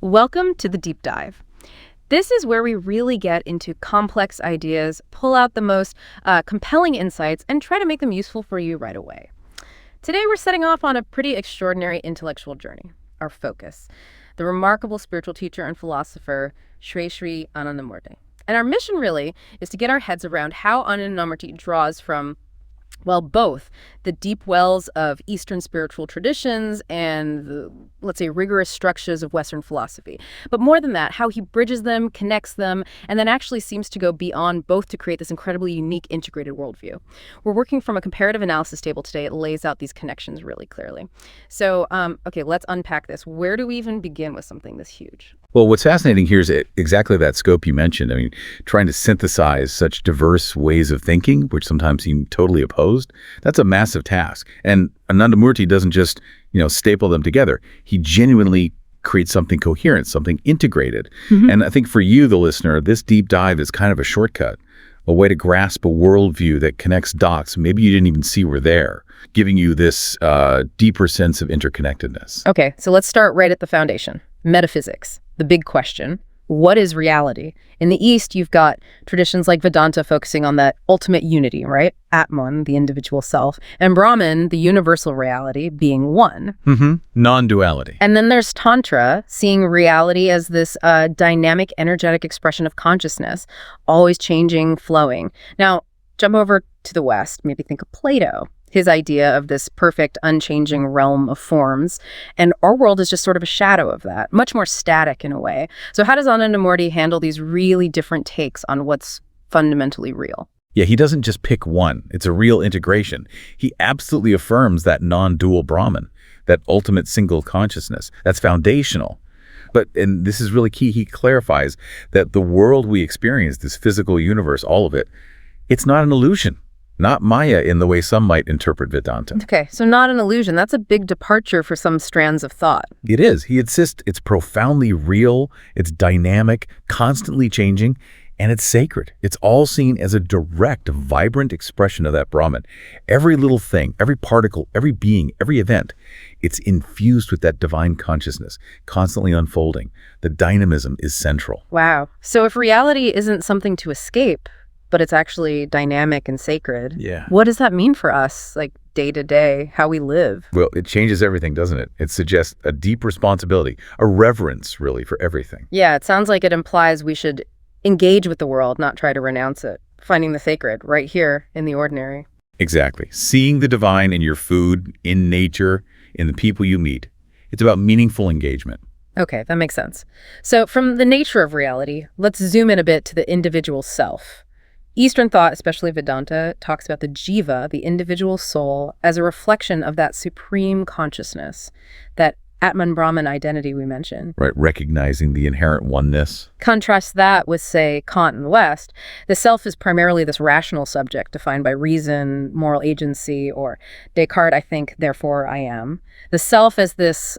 Welcome to the Deep Dive. This is where we really get into complex ideas, pull out the most compelling insights, and try to make them useful for you right away. Today we're setting off on a pretty extraordinary intellectual journey, our focus, the remarkable spiritual teacher and philosopher Shrii Shrii Ánandamúrti. And our mission really is to get our heads around how Ánandamúrti draws from, well, both the deep wells of Eastern spiritual traditions and the, let's say, rigorous structures of Western philosophy. But more than that, how he bridges them, connects them, and then actually seems to go beyond both to create this incredibly unique integrated worldview. We're working from a comparative analysis table today. It lays out these connections really clearly. So, okay, let's unpack this. Where do we even begin with something this huge? Well, what's fascinating here is exactly that scope you mentioned. I mean, trying to synthesize such diverse ways of thinking, which sometimes seem totally opposed, that's a massive task. And Ánandamúrti doesn't just, staple them together. He genuinely creates something coherent, something integrated. Mm-hmm. And I think for you, the listener, this deep dive is kind of a shortcut, a way to grasp a worldview that connects dots maybe you didn't even see were there, giving you this deeper sense of interconnectedness. Okay, so let's start right at the foundation. Metaphysics, the big question. What is reality? In the East, you've got traditions like Vedanta focusing on that ultimate unity, right? Atman, the individual self, and Brahman, the universal reality, being one. Mm-hmm. Non-duality. And then there's Tantra, seeing reality as this dynamic, energetic expression of consciousness, always changing, flowing. Now, jump over to the West, maybe think of Plato. His idea of this perfect, unchanging realm of forms. And our world is just sort of a shadow of that, much more static in a way. So how does Ánandamúrti handle these really different takes on what's fundamentally real? Yeah, he doesn't just pick one. It's a real integration. He absolutely affirms that non-dual Brahman, that ultimate single consciousness. That's foundational. But, and this is really key, he clarifies that the world we experience, this physical universe, all of it, it's not an illusion. Not Maya in the way some might interpret Vedanta. Okay, so not an illusion. That's a big departure for some strands of thought. It is. He insists it's profoundly real, it's dynamic, constantly changing, and it's sacred. It's all seen as a direct, vibrant expression of that Brahman. Every little thing, every particle, every being, every event, it's infused with that divine consciousness, constantly unfolding. The dynamism is central. Wow. So if reality isn't something to escape, but it's actually dynamic and sacred. Yeah. What does that mean for us, like day to day, how we live? Well, it changes everything, doesn't it? It suggests a deep responsibility, a reverence, really, for everything. Yeah, it sounds like it implies we should engage with the world, not try to renounce it. Finding the sacred right here in the ordinary. Exactly. Seeing the divine in your food, in nature, in the people you meet. It's about meaningful engagement. Okay, that makes sense. So from the nature of reality, let's zoom in a bit to the individual self. Eastern thought, especially Vedanta, talks about the jiva, the individual soul, as a reflection of that supreme consciousness, that Atman Brahman identity we mentioned. Right, recognizing the inherent oneness. Contrast that with, say, Kant in the West. The self is primarily this rational subject defined by reason, moral agency, or Descartes, I think, therefore I am. The self as this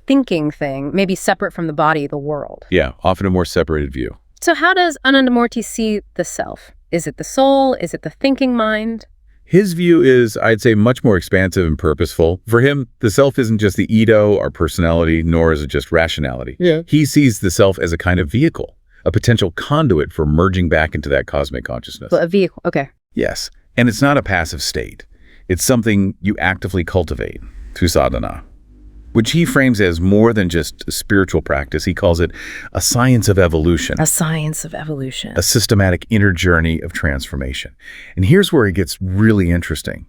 thinking thing, maybe separate from the body, the world. Yeah, often a more separated view. So how does Ánandamúrti see the self? Is it the soul? Is it the thinking mind? His view is, I'd say, much more expansive and purposeful. For him, the self isn't just the ego, our personality, nor is it just rationality. Yeah. He sees the self as a kind of vehicle, a potential conduit for merging back into that cosmic consciousness. A vehicle, okay. Yes, and it's not a passive state. It's something you actively cultivate through sadhana, which he frames as more than just a spiritual practice. He calls it a science of evolution. A science of evolution. A systematic inner journey of transformation. And here's where it gets really interesting.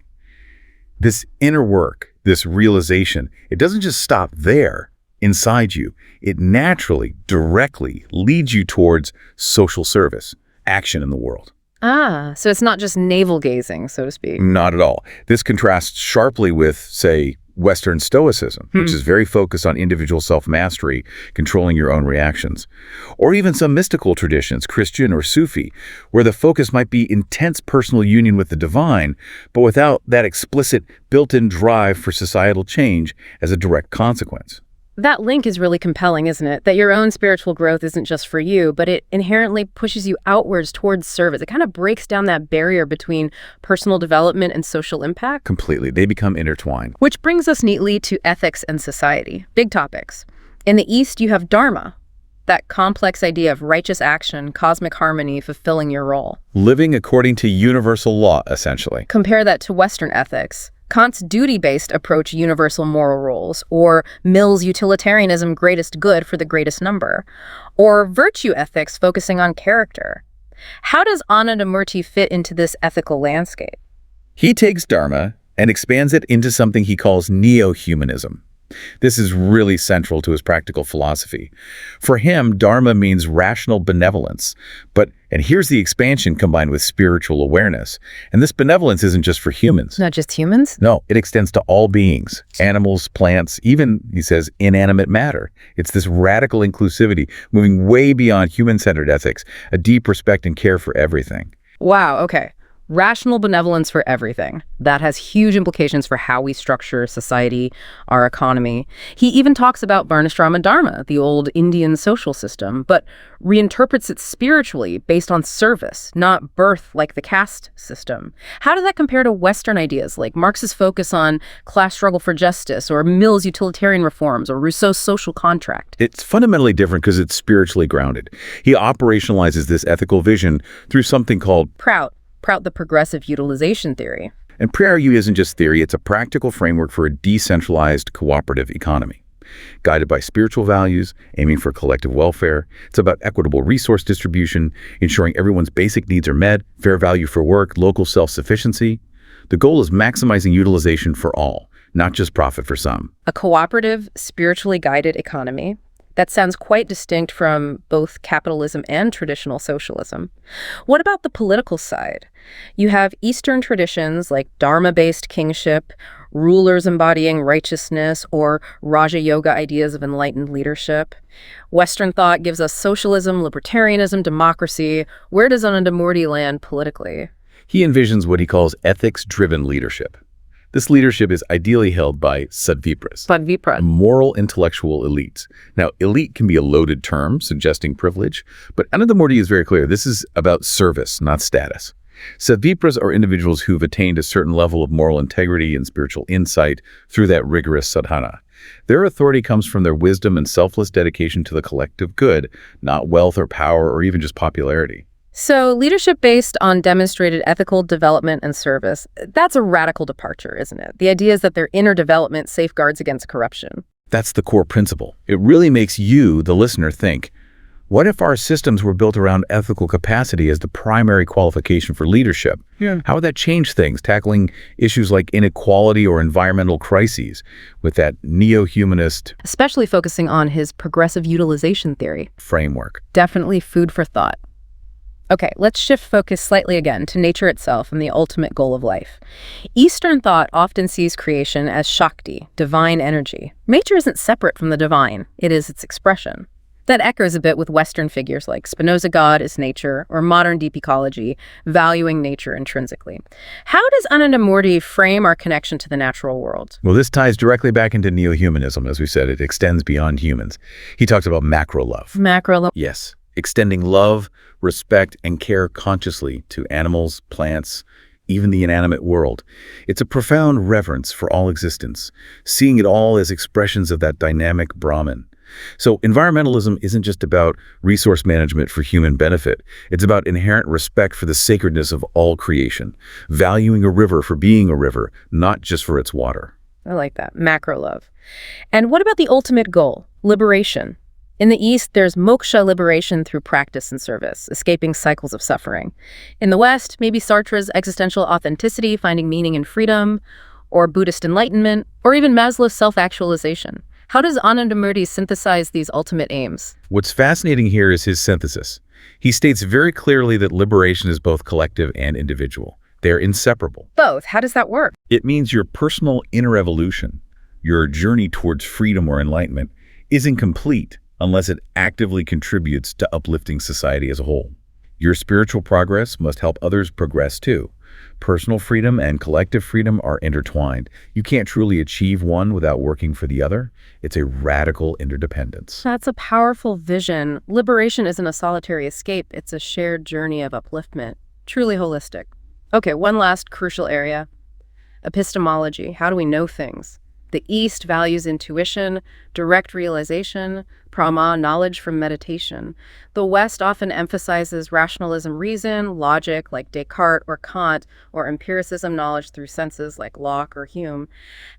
This inner work, this realization, it doesn't just stop there inside you. It naturally, directly leads you towards social service, action in the world. Ah, so it's not just navel-gazing, so to speak. Not at all. This contrasts sharply with, say, Western Stoicism, which is very focused on individual self-mastery, controlling your own reactions. Or even some mystical traditions, Christian or Sufi, where the focus might be intense personal union with the divine, but without that explicit built-in drive for societal change as a direct consequence. That link is really compelling, isn't it? That your own spiritual growth isn't just for you, but it inherently pushes you outwards towards service. It kind of breaks down that barrier between personal development and social impact. Completely. They become intertwined. Which brings us neatly to ethics and society. Big topics. In the East, you have Dharma, that complex idea of righteous action, cosmic harmony, fulfilling your role. Living according to universal law, essentially. Compare that to Western ethics. Kant's duty-based approach universal moral rules, or Mill's utilitarianism greatest good for the greatest number, or virtue ethics focusing on character. How does Ánandamúrti fit into this ethical landscape? He takes Dharma and expands it into something he calls Neo-Humanism. This is really central to his practical philosophy. For him, Dharma means rational benevolence. And here's the expansion combined with spiritual awareness. And this benevolence isn't just for humans. Not just humans? No, it extends to all beings, animals, plants, even, he says, inanimate matter. It's this radical inclusivity, moving way beyond human-centered ethics, a deep respect and care for everything. Wow, okay. Rational benevolence for everything. That has huge implications for how we structure society, our economy. He even talks about Varnashrama Dharma, the old Indian social system, but reinterprets it spiritually based on service, not birth like the caste system. How does that compare to Western ideas like Marx's focus on class struggle for justice, or Mill's utilitarian reforms, or Rousseau's social contract? It's fundamentally different because it's spiritually grounded. He operationalizes this ethical vision through something called PROUT, the progressive utilization theory. And PROUT isn't just theory, it's a practical framework for a decentralized cooperative economy. Guided by spiritual values, aiming for collective welfare, it's about equitable resource distribution, ensuring everyone's basic needs are met, fair value for work, local self-sufficiency. The goal is maximizing utilization for all, not just profit for some. A cooperative, spiritually guided economy. That sounds quite distinct from both capitalism and traditional socialism. What about the political side? You have Eastern traditions like Dharma-based kingship, rulers embodying righteousness, or Raja Yoga ideas of enlightened leadership. Western thought gives us socialism, libertarianism, democracy. Where does Ánandamúrti land politically? He envisions what he calls ethics-driven leadership. This leadership is ideally held by Sadvipras, moral intellectual elites. Now, elite can be a loaded term, suggesting privilege, but Ánandamúrti is very clear. This is about service, not status. Sadvipras are individuals who've attained a certain level of moral integrity and spiritual insight through that rigorous sadhana. Their authority comes from their wisdom and selfless dedication to the collective good, not wealth or power or even just popularity. So leadership based on demonstrated ethical development and service, that's a radical departure, isn't it? The idea is that their inner development safeguards against corruption. That's the core principle. It really makes you, the listener, think, what if our systems were built around ethical capacity as the primary qualification for leadership? Yeah. How would that change things, tackling issues like inequality or environmental crises with that neo-humanist, especially focusing on his progressive utilization theory framework? Definitely food for thought. Okay, let's shift focus slightly again to nature itself and the ultimate goal of life. Eastern thought often sees creation as Shakti, divine energy. Nature isn't separate from the divine, it is its expression. That echoes a bit with Western figures like Spinoza God is nature, or modern deep ecology, valuing nature intrinsically. How does Ánandamúrti frame our connection to the natural world? Well, this ties directly back into neo-humanism. As we said, it extends beyond humans. He talks about macro love. Macro love. Yes. Extending love, respect, and care consciously to animals, plants, even the inanimate world. It's a profound reverence for all existence, seeing it all as expressions of that dynamic Brahman. So environmentalism isn't just about resource management for human benefit. It's about inherent respect for the sacredness of all creation, valuing a river for being a river, not just for its water. I like that, macro love. And what about the ultimate goal, liberation? In the East, there's moksha, liberation through practice and service, escaping cycles of suffering. In the West, maybe Sartre's existential authenticity, finding meaning in freedom, or Buddhist enlightenment, or even Maslow's self-actualization. How does Ánandamúrti synthesize these ultimate aims? What's fascinating here is his synthesis. He states very clearly that liberation is both collective and individual. They're inseparable. Both? How does that work? It means your personal inner evolution, your journey towards freedom or enlightenment, isn't complete unless it actively contributes to uplifting society as a whole. Your spiritual progress must help others progress too. Personal freedom and collective freedom are intertwined. You can't truly achieve one without working for the other. It's a radical interdependence. That's a powerful vision. Liberation isn't a solitary escape. It's a shared journey of upliftment. Truly holistic. Okay, one last crucial area. Epistemology. How do we know things? The East values intuition, direct realization, prama, knowledge from meditation. The West often emphasizes rationalism, reason, logic, like Descartes or Kant, or empiricism, knowledge through senses, like Locke or Hume.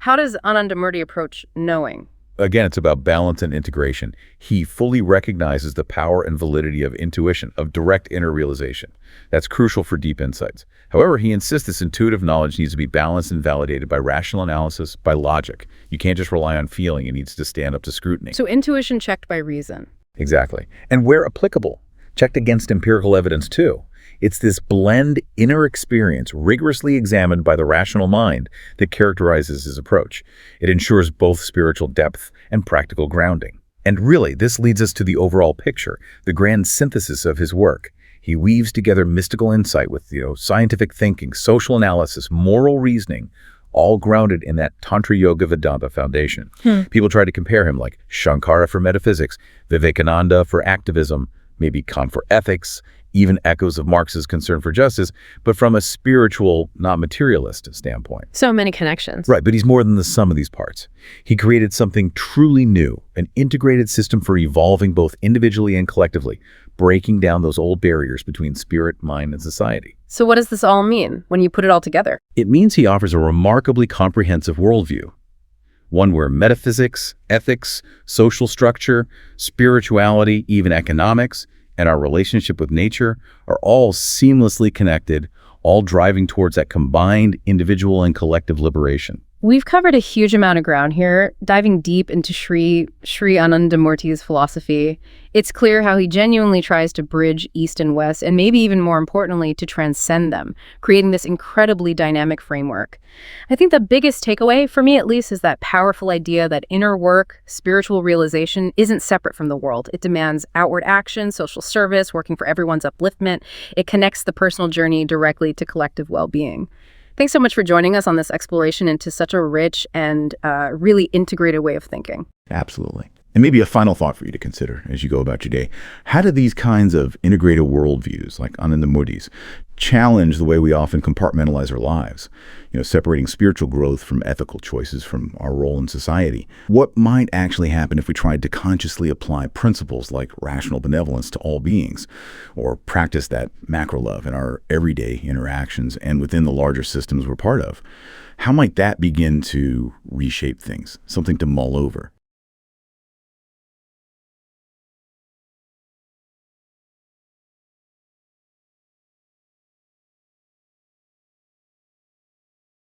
How does Ánandamúrti approach knowing? Again, it's about balance and integration. He fully recognizes the power and validity of intuition, of direct inner realization. That's crucial for deep insights. However, he insists this intuitive knowledge needs to be balanced and validated by rational analysis, by logic. You can't just rely on feeling. It needs to stand up to scrutiny. So intuition checked by reason. Exactly. And where applicable, checked against empirical evidence too. It's this blend inner experience, rigorously examined by the rational mind, that characterizes his approach. It ensures both spiritual depth and practical grounding. And really, this leads us to the overall picture, the grand synthesis of his work. He weaves together mystical insight with, scientific thinking, social analysis, moral reasoning, all grounded in that Tantra Yoga Vedanta foundation. People try to compare him like Shankara for metaphysics, Vivekananda for activism, maybe Kant for ethics, even echoes of Marx's concern for justice, but from a spiritual, not materialist standpoint. So many connections. Right, but he's more than the sum of these parts. He created something truly new, an integrated system for evolving both individually and collectively, breaking down those old barriers between spirit, mind, and society. So what does this all mean when you put it all together? It means he offers a remarkably comprehensive worldview, one where metaphysics, ethics, social structure, spirituality, even economics, and our relationship with nature are all seamlessly connected, all driving towards that combined individual and collective liberation. We've covered a huge amount of ground here, diving deep into Shrii Ánandamúrti's philosophy. It's clear how he genuinely tries to bridge East and West, and maybe even more importantly, to transcend them, creating this incredibly dynamic framework. I think the biggest takeaway, for me at least, is that powerful idea that inner work, spiritual realization, isn't separate from the world. It demands outward action, social service, working for everyone's upliftment. It connects the personal journey directly to collective well-being. Thanks so much for joining us on this exploration into such a rich and really integrated way of thinking. Absolutely. And maybe a final thought for you to consider as you go about your day. How do these kinds of integrated worldviews, like Ánandamúrti's, challenge the way we often compartmentalize our lives? Separating spiritual growth from ethical choices, from our role in society. What might actually happen if we tried to consciously apply principles like rational benevolence to all beings, or practice that macro love in our everyday interactions and within the larger systems we're part of? How might that begin to reshape things? Something to mull over.